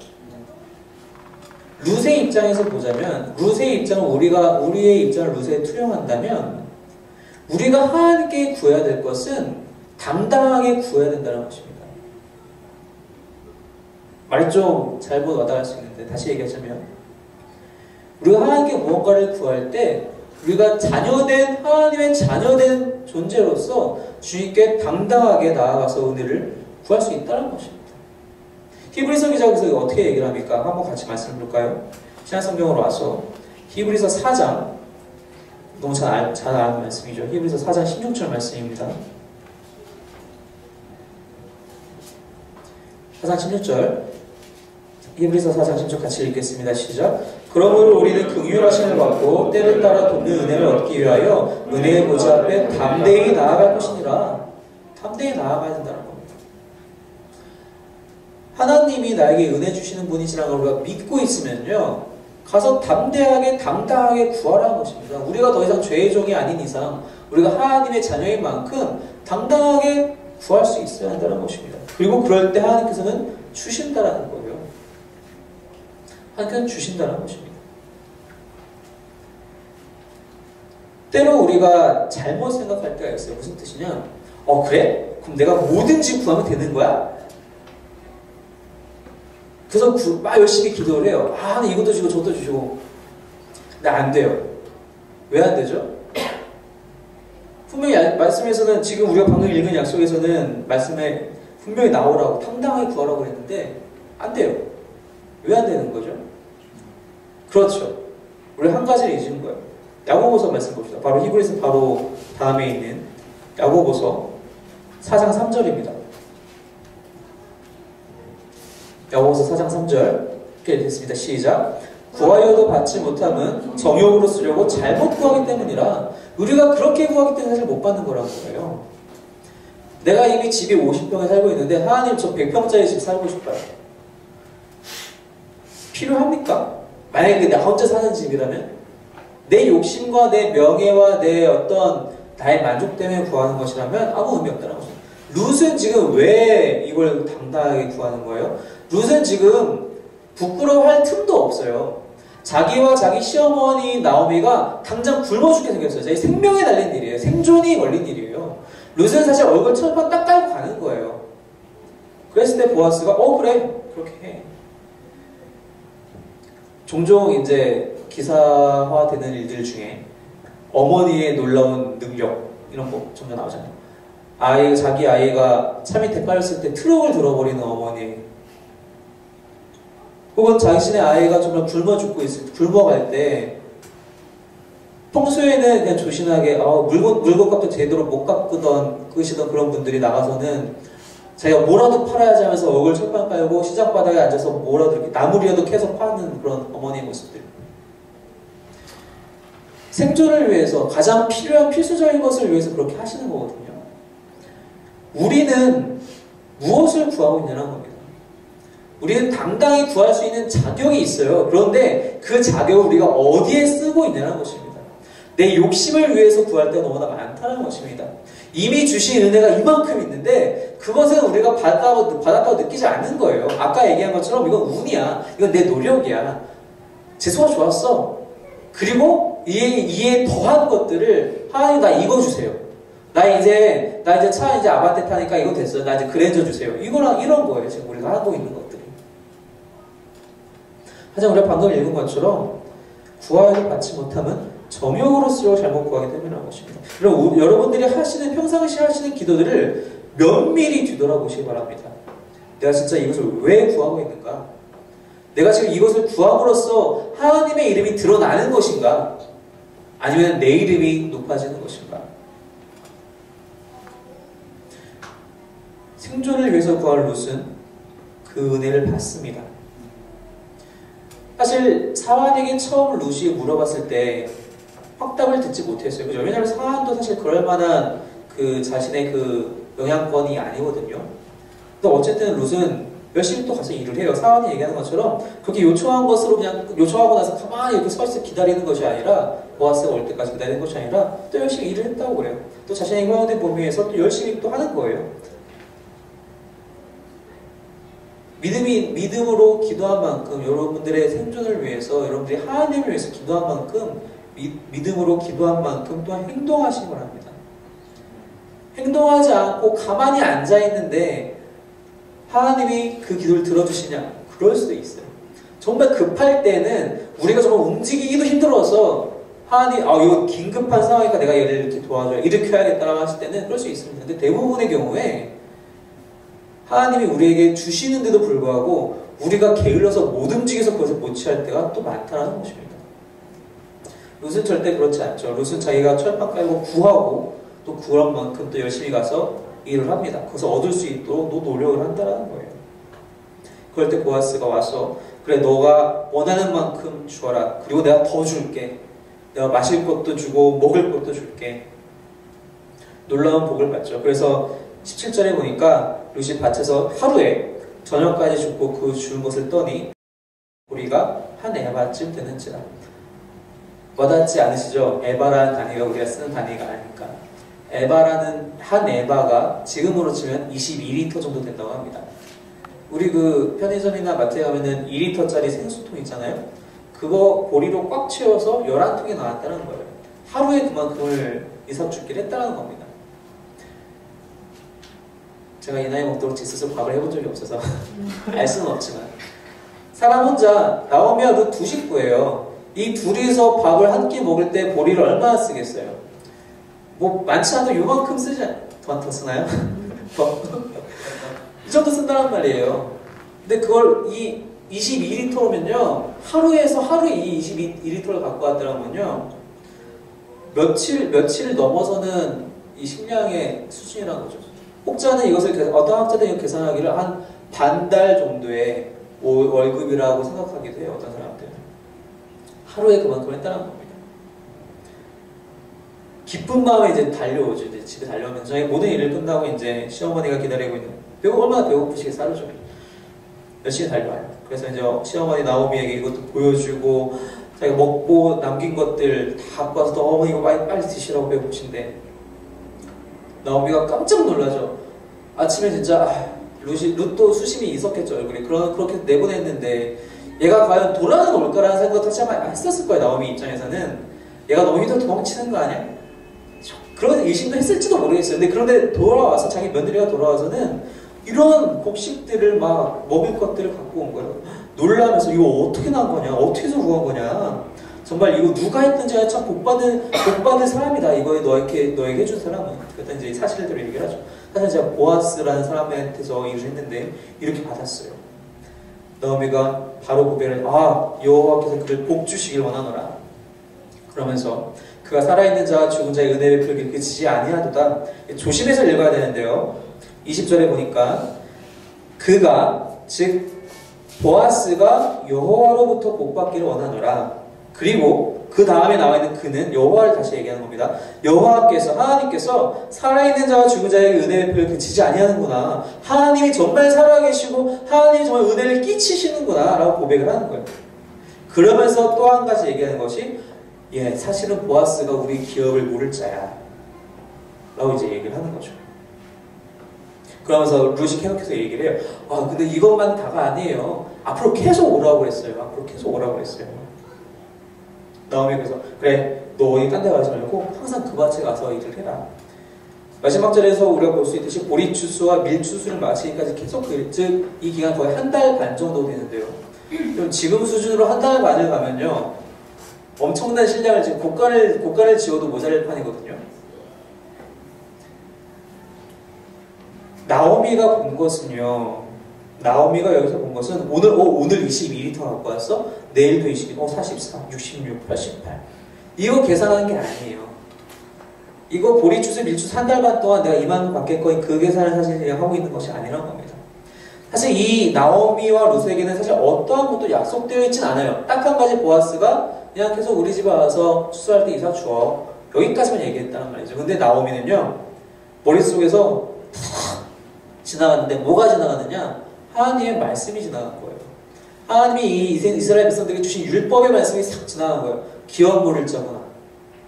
A: 룻의 입장에서 보자면, 룻의 입장을 우리의 입장을 룻에 투영한다면 우리가 하나님께 구해야 될 것은 당당하게 구해야 된다는 것입니다. 말이 좀 잘못 와닿을 수 있는데 다시 얘기하자면, 우리가 하나님께 무언가를 구할 때 우리가 하나님의 자녀된 존재로서 주님께 당당하게 나아가서 은혜를 구할 수 있다는 것입니다. 히브리서 기자가 그래서 어떻게 얘기를 합니까? 한번 같이 말씀해 볼까요? 신약성경으로 와서 히브리서 4장, 너무 잘 아는 말씀이죠. 히브리서 4장 16절 말씀입니다. 4장 16절, 히브리서 4장 16절 같이 읽겠습니다. 시작. 그러므로 우리는 긍휼하심을 받고 때를 따라 돕는 은혜를 얻기 위하여 은혜의 보좌 앞에 담대히 나아갈 것이니라. 담대히 나아가야 된다는 겁니다. 하나님이 나에게 은혜 주시는 분이시라는 걸 우리가 믿고 있으면요, 가서 담대하게 당당하게 구하라는 것입니다. 우리가 더 이상 죄의 종이 아닌 이상 우리가 하나님의 자녀인 만큼 당당하게 구할 수 있어야 한다는 것입니다. 그리고 그럴 때 하나님께서는 주신다라는 거예요. 하나님께서는 주신다는 것입니다. 때로 우리가 잘못 생각할 때가 있어요. 무슨 뜻이냐? 그래? 그럼 내가 뭐든지 구하면 되는 거야? 그래서 막 열심히 기도를 해요. 이것도 주시고 저것도 주시고. 근데 안 돼요. 왜 안 되죠? 분명히 말씀에서는, 지금 우리가 방금 읽은 약속에서는 말씀에 분명히 나오라고, 당당하게 구하라고 그랬는데 안 돼요. 왜 안 되는 거죠? 그렇죠. 우리 한 가지를 잊은 거예요. 야고보서 말씀 봅시다. 바로 히브리서 바로 다음에 있는 야고보서 4장 3절입니다. 야고보서 4장 3절 이렇게 읽겠습니다. 시작. 구하여도 받지 못함은 정욕으로 쓰려고 잘못 구하기 때문이라. 우리가 그렇게 구하기 때문에 사실 못 받는 거라는 거예요. 내가 이미 집이 50평에 살고 있는데 하나님 저 100평짜리 집 살고 싶어요. 필요합니까? 만약에 나 혼자 사는 집이라면 내 욕심과 내 명예와 내 나의 만족 때문에 구하는 것이라면 아무 의미 없다는 거죠. 룻은 지금 왜 이걸 당당하게 구하는 거예요? 룻은 지금 부끄러워할 틈도 없어요. 자기와 자기 시어머니 나오미가 당장 굶어 죽게 생겼어요. 자기 생명에 달린 일이에요. 생존이 걸린 일이에요. 룻은 사실 얼굴 철판 딱 깔고 가는 거예요. 그랬을 때 보아스가 그래 그렇게 해. 종종 이제 기사화되는 일들 중에 어머니의 놀라운 능력 이런 거 점점 나오잖아요. 자기 아이가 차 밑에 깔렸을 때 트럭을 들어버리는 어머니, 혹은 자신의 아이가 정말 굶어 죽고 굶어갈 때 평소에는 그냥 조신하게 물건값도 제대로 못 끄시던 그런 분들이 나가서는 자기가 뭐라도 팔아야지 하면서 얼굴 철판 깔고 시장 바닥에 앉아서 뭐라도 이렇게 나물이라도 캐서 파는 그런 어머니의 모습들. 생존을 위해서 가장 필요한 필수적인 것을 위해서 그렇게 하시는 거거든요. 우리는 무엇을 구하고 있냐는 겁니다. 우리는 당당히 구할 수 있는 자격이 있어요. 그런데 그 자격을 우리가 어디에 쓰고 있냐는 것입니다. 내 욕심을 위해서 구할 때가 너무나 많다는 것입니다. 이미 주신 은혜가 이만큼 있는데 그것은 우리가 받았다고 느끼지 않는 거예요. 아까 얘기한 것처럼 이건 운이야. 이건 내 노력이야. 재수가 좋았어. 그리고 이에 더한 것들을 하나님 나 이거 주세요. 나 이제 차 이제 아반떼 타니까 이거 됐어요. 나 이제 그랜저 주세요. 이거랑 이런 거예요. 지금 우리가 하고 있는 것들이. 하지만 우리가 방금 읽은 것처럼 구하여도 받지 못하면 점용으로서 잘못 구하기 때문이라는 것입니다. 그럼 여러분들이 평상시에 하시는 기도들을 면밀히 뒤돌아보시기 바랍니다. 내가 진짜 이것을 왜 구하고 있는가? 내가 지금 이것을 구함으로써 하나님의 이름이 드러나는 것인가? 아니면 내 이름이 높아지는 것인가? 생존을 위해서 구할 롯은 그 은혜를 받습니다. 사실 사환에게 처음 롯이 물어봤을 때 확답을 듣지 못했어요. 그죠? 왜냐하면 사환도 사실 그럴 만한 그 자신의 그 영향권이 아니거든요. 근데 어쨌든 롯은 열심히 또 가서 일을 해요. 사환이 얘기하는 것처럼 그렇게 요청한 것으로 그냥 요청하고 나서 가만히 이렇게 서 있어 기다리는 것이 아니라 보아스가 올 때까지 기다리는 것이 아니라 또 열심히 일을 했다고 그래요. 또 자신의 형된 범위에서 또 열심히 또 하는 거예요. 믿음으로 기도한 만큼 여러분들의 생존을 위해서 여러분들이 하나님을 위해서 기도한 만큼 믿음으로 기도한 만큼 또한 행동하시기 바랍니다. 행동하지 않고 가만히 앉아있는데 하나님이 그 기도를 들어주시냐? 그럴 수도 있어요. 정말 급할 때는 우리가 정말 움직이기도 힘들어서 하나님 이거 긴급한 상황이니까 내가 얘를 이렇게 도와줘야 일으켜야겠다라고 하실 때는 그럴 수 있습니다. 근데 대부분의 경우에 하나님이 우리에게 주시는데도 불구하고 우리가 게을러서 못 움직여서 그것을 못 취할 때가 또 많다는 것입니다. 롯은 절대 그렇지 않죠. 롯은 자기가 철판 깔고 구하고 또 구한 만큼 또 열심히 가서 일을 합니다. 그것을 얻을 수 있도록 또 노력을 한다는 거예요. 그럴 때 보아스가 와서 그래 너가 원하는 만큼 주어라. 그리고 내가 더 줄게. 내가 마실 것도 주고 먹을 것도 줄게. 놀라운 복을 받죠. 그래서 17절에 보니까 롯이 밭에서 하루에 저녁까지 죽고 그 주운 것을 떠니 우리가 한 에바쯤 되는지라. 와닿지 않으시죠? 에바라는 단위가 우리가 쓰는 단위가 아니니까. 에바라는 한 에바가 지금으로 치면 22리터 정도 된다고 합니다. 우리 그 편의점이나 마트에 가면은 2리터짜리 생수통 있잖아요. 그거 보리로 꽉 채워서 11통이 나왔다는 거예요. 하루에 그만큼을 이삭죽기를 했다는 겁니다. 제가 이 나이 먹도록 제 스스로 밥을 해본 적이 없어서 알 수는 없지만 사람 혼자 나오면 그 두 식구예요. 이 둘이서 밥을 한 끼 먹을 때 보리를 얼마나 쓰겠어요? 뭐 많지 않아도 요만큼 쓰지 더 쓰나요? 이 정도 쓴다는 말이에요. 근데 그걸 이 22리터면요 하루에 이 22리터를 갖고 왔더라면요 며칠 넘어서는 이 식량의 수준이라는 거죠. 혹자는 이것을 어떤 학자들이 계산하기를 한 반달 정도의 월급이라고 생각하기도 해요. 어떤 사람들은 하루에 그만큼 했다는 겁니다. 기쁜 마음에 이제 달려오죠. 이제 집에 달려오면서 자기 모든 일을 끝나고 이제 시어머니가 기다리고 있는 얼마나 배고프시겠어요. 하루 종일 열심히 달려와요. 그래서 이제 시어머니 나오미에게 이것도 보여주고 자기가 먹고 남긴 것들 다 갖고 와서 또 어머니가 빨리 드시라고 배고프신데 나오미가 깜짝 놀라죠. 아침에 진짜 룻도 수심이 있었겠죠 얼굴에. 그렇게 내보냈는데 얘가 과연 돌아는 올까라는 생각도 다시 한번 했었을 거예요. 나오미 입장에서는 얘가 너무 힘들어 도망치는 거 아니야? 그런 의심도 했을지도 모르겠어요. 근데 그런데 돌아와서 자기 며느리가 돌아와서는 이런 곡식들을 막 먹을 것들을 갖고 온 거예요. 놀라면서 이거 어떻게 나온 거냐? 어떻게 해서 구한 거냐? 정말 이거 누가 했든지 참 복받은 사람이다. 이거에 너에게 해준 사람은. 그때 이제 사실대로 얘기를 하죠. 사실 제가 보아스라는 사람한테서 일을 했는데 이렇게 받았어요. 나오미가 바로 고백을 여호와께서 그를 복 주시길 원하노라. 그러면서 그가 살아있는 자와 죽은 자의 은혜를 베풀기 그치지 아니하도다. 조심해서 읽어야 되는데요. 20절에 보니까 그가 즉 보아스가 여호와로부터 복받기를 원하노라. 그리고 그 다음에 나와 있는 그는 여호와를 다시 얘기하는 겁니다. 여호와께서 하나님께서 살아있는 자와 죽은 자에게 은혜의 표를 그치지 아니하는구나. 하나님이 정말 살아계시고 하나님이 정말 은혜를 끼치시는구나 라고 고백을 하는 거예요. 그러면서 또 한 가지 얘기하는 것이 사실은 보아스가 우리 기업을 모를 자야 라고 이제 얘기를 하는 거죠. 그러면서 루시 계속해서 얘기를 해요. 근데 이것만 다가 아니에요. 앞으로 계속 오라고 그랬어요. 앞으로 계속 오라고 그랬어요. 나오미 그래서 그래 너 어디 딴 데 가지 말고 항상 그 밭에 가서 일을 해라. 마지막 절에서 우리가 볼 수 있듯이 보리추수와 밀추수를 마치기까지 계속 즉 이 기간 거의 한 달 반 정도 되는데요. 그럼 지금 수준으로 한 달 반을 가면요 엄청난 실력을 지금 고가를 지어도 모자랄 판이거든요. 나오미가 본 것은요. 나오미가 여기서 본 것은 오늘 22리터 갖고 왔어? 내일도 22, 44, 66, 88 이거 계산하는 게 아니에요. 이거 보리추수 밀추수 한 달 반 동안 내가 이만큼 받겠거니 그 계산을 사실 하고 있는 것이 아니란 겁니다. 사실 이 나오미와 루스에게는 사실 어떠한 것도 약속되어 있진 않아요. 딱 한 가지 보아스가 그냥 계속 우리 집에 와서 추수할 때 이사 줘 여기까지만 얘기했다는 말이죠. 근데 나오미는요 머릿속에서 지나갔는데 뭐가 지나갔느냐? 하나님의 말씀이 지나간 거예요. 하나님이 이 이스라엘 백성들에게 주신 율법의 말씀이 싹 지나간 거예요. 기업 물을 자구나.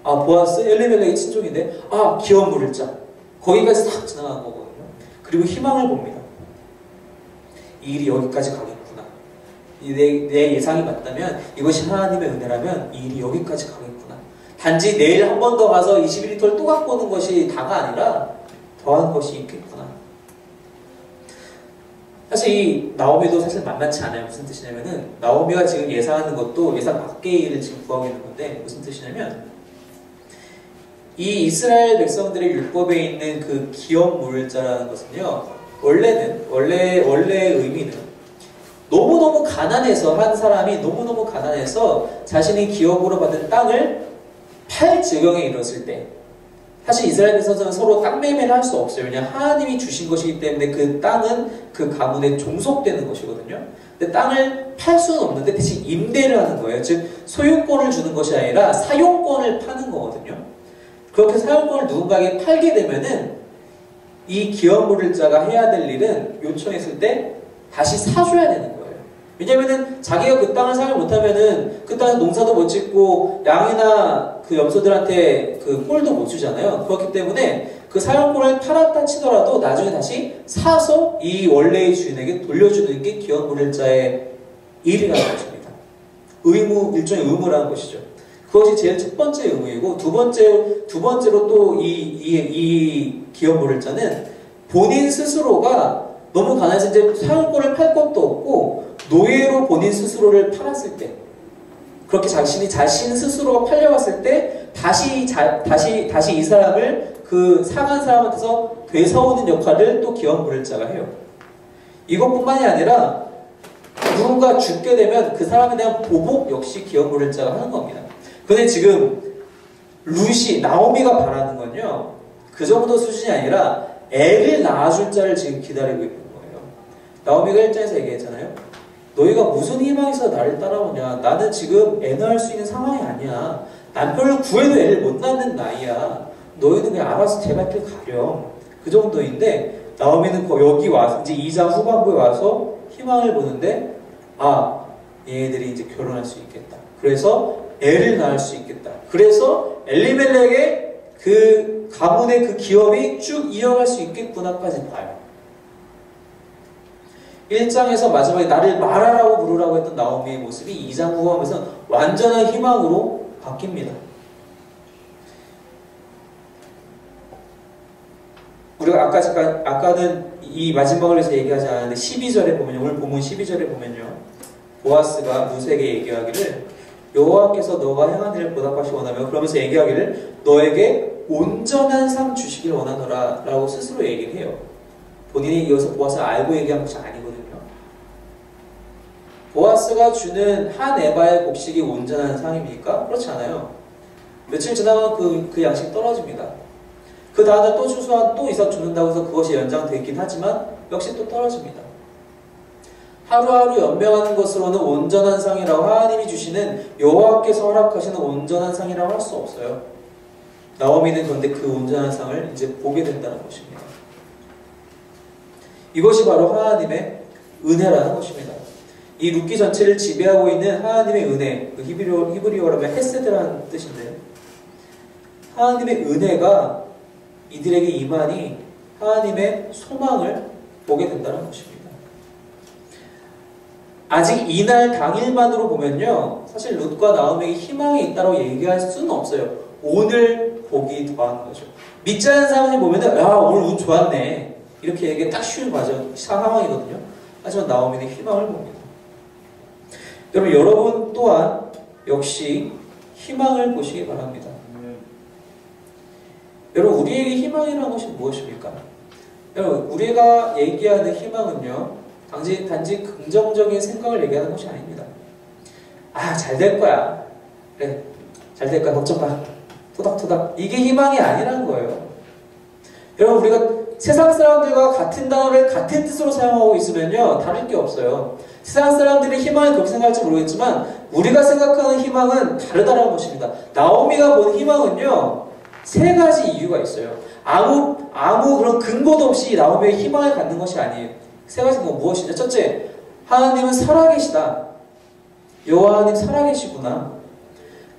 A: 보아스 엘리멜렉의 친족인데 기업 물을 자. 거기까지 싹 지나간 거거든요. 그리고 희망을 봅니다. 이 일이 여기까지 가겠구나. 내 예상이 맞다면 이것이 하나님의 은혜라면 이 일이 여기까지 가겠구나. 단지 내일 한 번 더 가서 21리터를 또 갖고 오는 것이 다가 아니라 더한 것이 있겠구나. 사실 이 나오미도 사실 만만치 않아요. 무슨 뜻이냐면은 나오미가 지금 예상하는 것도 예상 밖의 일을 지금 구하고 있는 건데 무슨 뜻이냐면 이 이스라엘 백성들의 율법에 있는 그 기업 물자라는 것은요 원래의 의미는 너무너무 가난해서 한 사람이 너무너무 가난해서 자신이 기업으로 받은 땅을 팔 지경에 이르렀을 때 사실 이스라엘 백성은 서로 땅 매매를 할 수 없어요. 왜냐하면 하나님이 주신 것이기 때문에 그 땅은 그 가문에 종속되는 것이거든요. 근데 땅을 팔 수는 없는데 대신 임대를 하는 거예요. 즉 소유권을 주는 것이 아니라 사용권을 파는 거거든요. 그렇게 사용권을 누군가에게 팔게 되면은 이 기업 물을 자가 해야 될 일은 요청했을 때 다시 사줘야 되는 거예요. 왜냐면은 자기가 그 땅을 사용 못하면은 그 땅에서 농사도 못 짓고 양이나 그 염소들한테 그 꼴도 못 주잖아요. 그렇기 때문에 그 사용권을 팔았다 치더라도 나중에 다시 사서 이 원래의 주인에게 돌려주는 게 기업 물을 자의 일이라는 것입니다. 일종의 의무라는 것이죠. 그것이 제일 첫 번째 의무이고 두 번째로 또 이 기업 물을 자는 본인 스스로가 너무 가난해서 이제 사용권을 팔 것도 없고 노예로 본인 스스로를 팔았을 때 그렇게 자신 스스로가 팔려갔을 때 다시 이 사람을 그 상한 사람한테서 되사오는 역할을 또 기업 물을 자가 해요. 이것뿐만이 아니라 누군가 죽게 되면 그 사람에 대한 보복 역시 기업 물을 자가 하는 겁니다. 근데 지금 나오미가 바라는 건요 그 정도 수준이 아니라 애를 낳아줄 자를 지금 기다리고 있는 거예요. 나오미가 1장에서 얘기했잖아요. 너희가 무슨 희망에서 나를 따라오냐. 나는 지금 애 낳을 수 있는 상황이 아니야. 남편을 구해도 애를 못 낳는 나이야. 너희는 그냥 알아서 제발 길 가렴. 그 정도인데 나오미는 여기 와서 이제 2장 후반부에 와서 희망을 보는데 얘네들이 이제 결혼할 수 있겠다. 그래서 애를 낳을 수 있겠다. 그래서 엘리멜렉의 그 가문의 그 기업이 쭉 이어갈 수 있겠구나까지 봐요. 1장에서 마지막에 나를 말하라고 부르라고 했던 나오미의 모습이 2장 후반에서 완전한 희망으로 바뀝니다. 우리가 아까는 이 마지막을 위해서 얘기하지 않았는데 12절에 보면요. 오늘 본문 12절에 보면요. 보아스가 루스에게 얘기하기를 여호와께서 너가 행한 일을 보답하시 원하며 그러면서 얘기하기를 너에게 온전한 상 주시길 원하노라 라고 스스로 얘기를 해요. 본인이 여기서 보아스를 알고 얘기한 것이 아니거든요. 보아스가 주는 한 에바의 곡식이 온전한 상입니까? 그렇지 않아요. 며칠 지나면 그 양식 떨어집니다. 그 다음날 또 추수한 또 이삭 죽는다고 해서 그것이 연장되긴 하지만 역시 또 떨어집니다. 하루하루 연명하는 것으로는 온전한 상이라고 하나님이 주시는 여호와께서 허락하시는 온전한 상이라고 할 수 없어요. 나오미는 그런데 그 온전한 상을 이제 보게 된다는 것입니다. 이것이 바로 하나님의 은혜라는 것입니다. 이 룻기 전체를 지배하고 있는 하나님의 은혜, 그 히브리어로 하면 헤세드라는 뜻인데요. 하나님의 은혜가 이들에게 임하니 하나님의 소망을 보게 된다는 것입니다. 아직 이날 당일만으로 보면요, 사실 룻과 나오미에게 희망이 있다고 얘기할 수는 없어요. 오늘 복이 더한 거죠. 믿지 않는 사람이 보면은 야 오늘 운 좋았네 이렇게 얘기가 딱 쉬운 상황이거든요. 하지만 나오미는 희망을 봅니다. 여러분 또한 역시 희망을 보시기 바랍니다. 여러분 우리에게 희망이라는 것이 무엇입니까? 여러분 우리가 얘기하는 희망은요 단지 긍정적인 생각을 얘기하는 것이 아닙니다. 아, 잘 될 거야. 그래, 잘 될 거야. 걱정 마. 토닥토닥. 이게 희망이 아니라는 거예요. 여러분 우리가 세상 사람들과 같은 단어를 같은 뜻으로 사용하고 있으면요 다를 게 없어요. 세상 사람들이 희망을 그렇게 생각할지 모르겠지만 우리가 생각하는 희망은 다르다는 것입니다. 나오미가 본 희망은요 세 가지 이유가 있어요. 아무 그런 근거도 없이 나오미의 희망을 갖는 것이 아니에요. 세 가지가 무엇이냐? 첫째, 하나님은 살아계시다. 여호와 하나님 살아계시구나.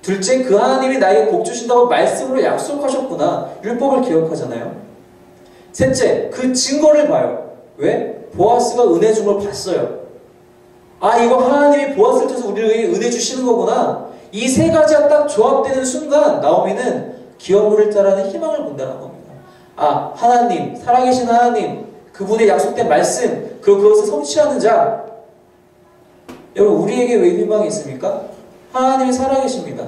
A: 둘째, 그 하나님이 나에게 복 주신다고 말씀으로 약속하셨구나. 율법을 기억하잖아요. 셋째, 그 증거를 봐요. 왜? 보아스가 은혜 준 걸 봤어요. 아, 이거 하나님이 보아스를 통해서 우리에게 은혜 주시는 거구나. 이 세 가지가 딱 조합되는 순간 나오미는 기업물을 따라는 희망을 본다는 겁니다. 아, 하나님, 살아계신 하나님, 그분의 약속된 말씀, 그리고 그것을 성취하는 자. 여러분 우리에게 왜 희망이 있습니까? 하나님이 살아계십니다.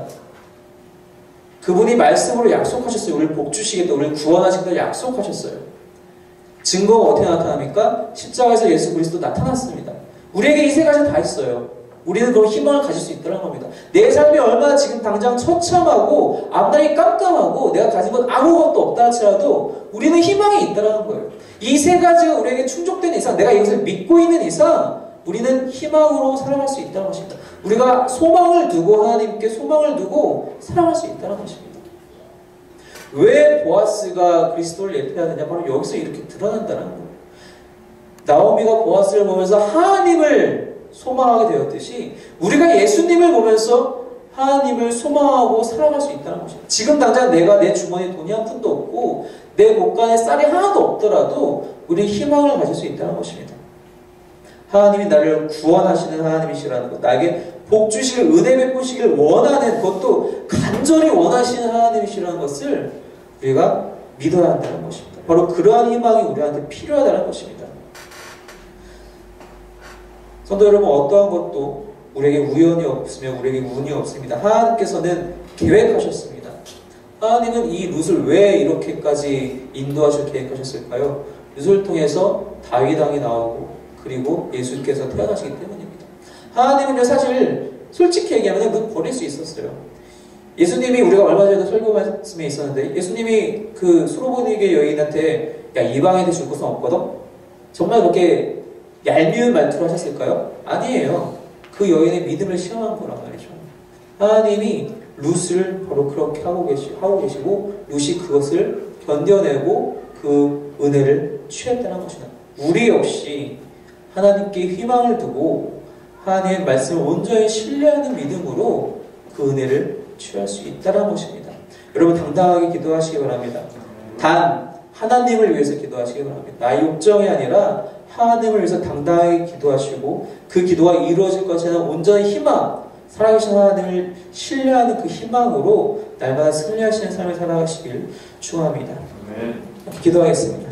A: 그분이 말씀으로 약속하셨어요. 우리를 복 주시겠다, 우리를 구원하시겠다 약속하셨어요. 증거가 어떻게 나타납니까? 십자가에서 예수 그리스도 나타났습니다. 우리에게 이 세 가지 다 있어요. 우리는 그런 희망을 가질 수 있다는 겁니다. 내 삶이 얼마나 지금 당장 처참하고 앞날이 깜깜하고 내가 가진 건 아무것도 없다 할지라도 우리는 희망이 있다는 거예요. 이 세 가지가 우리에게 충족된 이상, 내가 이것을 믿고 있는 이상 우리는 희망으로 살아갈 수 있다는 것입니다. 우리가 소망을 두고 하나님께 소망을 두고 살아갈 수 있다는 것입니다. 왜 보아스가 그리스도를 예표하느냐? 바로 여기서 이렇게 드러난다는 거예요. 나오미가 보아스를 보면서 하나님을 소망하게 되었듯이 우리가 예수님을 보면서 하나님을 소망하고 살아갈 수 있다는 것입니다. 지금 당장 내가 내 주머니에 돈이 한 푼도 없고 내 곳간에 쌀이 하나도 없더라도 우리 희망을 가질 수 있다는 것입니다. 하나님이 나를 구원하시는 하나님이시라는 것, 나에게 복 주시길, 은혜 베푸시길 원하는, 그것도 간절히 원하시는 하나님이시라는 것을 우리가 믿어야 한다는 것입니다. 바로 그러한 희망이 우리한테 필요하다는 것입니다. 성도 여러분, 어떠한 것도 우리에게 우연이 없으며 우리에게 운이 없습니다. 하나님께서는 계획하셨습니다. 하나님은 이 룻을 왜 이렇게까지 인도하실 계획하셨을까요? 룻을 통해서 다윗 왕이 나오고 그리고 예수께서 태어나시기 때문입니다. 하나님은요, 사실 솔직히 얘기하면 룻 버릴 수 있었어요. 예수님이, 우리가 얼마 전에도 설교 말씀에 있었는데 예수님이 그 수로보니게 여인한테 야, 이방인한테 줄 것은 없거든? 정말 그렇게 얄미운 말투를 하셨을까요? 아니에요. 그 여인의 믿음을 시험한 거란 말이죠. 하나님이 룻을 바로 그렇게 하고 계시고 룻이 그것을 견뎌내고 그 은혜를 취했다는 것이다. 우리 역시 하나님께 희망을 두고 하나님의 말씀을 온전히 신뢰하는 믿음으로 그 은혜를 취할 수 있다는 것입니다. 여러분 당당하게 기도하시기 바랍니다. 단 하나님을 위해서 기도하시기 바랍니다. 나의 욕정이 아니라 하나님을 위해서 당당하게 기도하시고 그 기도가 이루어질 것이라는 온전한 희망, 살아계신 하나님을 신뢰하는 그 희망으로 날마다 승리하시는 삶을 살아가시길 축원합니다. 기도하겠습니다.